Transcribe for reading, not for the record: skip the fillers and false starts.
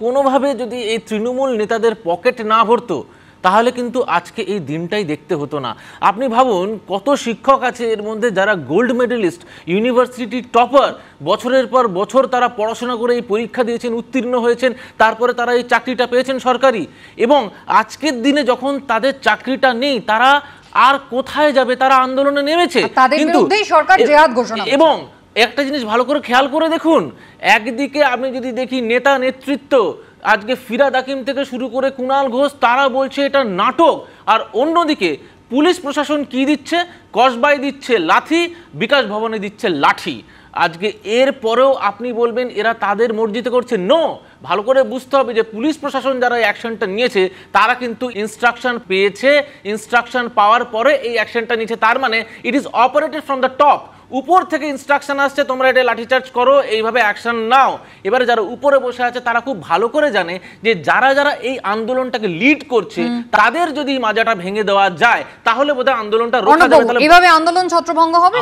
কোনোভাবে যদি এই তৃণমূল নেতাদের পকেট না ভরতো তাহলে কিন্তু আজকে এই দিনটাই দেখতে হতো না। আপনি ভাবুন কত শিক্ষক আছে এর মধ্যে যারা গোল্ড মেডেলিস্ট, ইউনিভার্সিটি টপার, বছরের পর বছর তারা পড়াশোনা করে এই পরীক্ষা দিয়েছেন, উত্তীর্ণ হয়েছেন, তারপরে তারা এই চাকরিটা পেয়েছেন সরকারি। এবং আজকের দিনে যখন তাদের চাকরিটা নেই, তারা আর কোথায় যাবে? তারা আন্দোলনে নেমেছে, কিন্তু সরকার জেহাদ ঘোষণা। এবং একটা জিনিস ভালো করে খেয়াল করে দেখুন, একদিকে আমি যদি দেখি নেতা নেতৃত্ব, আজকে ফিরাদ হাকিম থেকে শুরু করে কুণাল ঘোষ, তারা বলছে এটা নাটক, আর অন্যদিকে পুলিশ প্রশাসন কি দিচ্ছে? কসবায় দিচ্ছে লাথি, বিকাশ ভবনে দিচ্ছে লাঠি। আজকে এর পরেও আপনি বলবেন এরা তাদের মর্জিতে করছে? নো, ভালো করে বুঝতে হবে যে পুলিশ প্রশাসন যারা অ্যাকশনটা নিয়েছে তারা কিন্তু ইনস্ট্রাকশন পেয়েছে, ইনস্ট্রাকশন পাওয়ার পরে এই অ্যাকশনটা নিয়েছে। তার মানে it is operated from the top, উপর থেকে ইনস্ট্রাকশন আসছে তোমরা এটা লাঠিচার্জ করো, এইভাবে অ্যাকশন নাও। এবারে যারা উপরে বসে আছে তারা খুব ভালো করে জানে যে যারা যারা এই আন্দোলনটাকে লিড করছে তাদের যদি মাজাটা ভেঙে দেওয়া যায় তাহলে বোধহয় আন্দোলনটা রোখা যাবে। তাহলে এভাবে আন্দোলন ছত্রভঙ্গ হবে।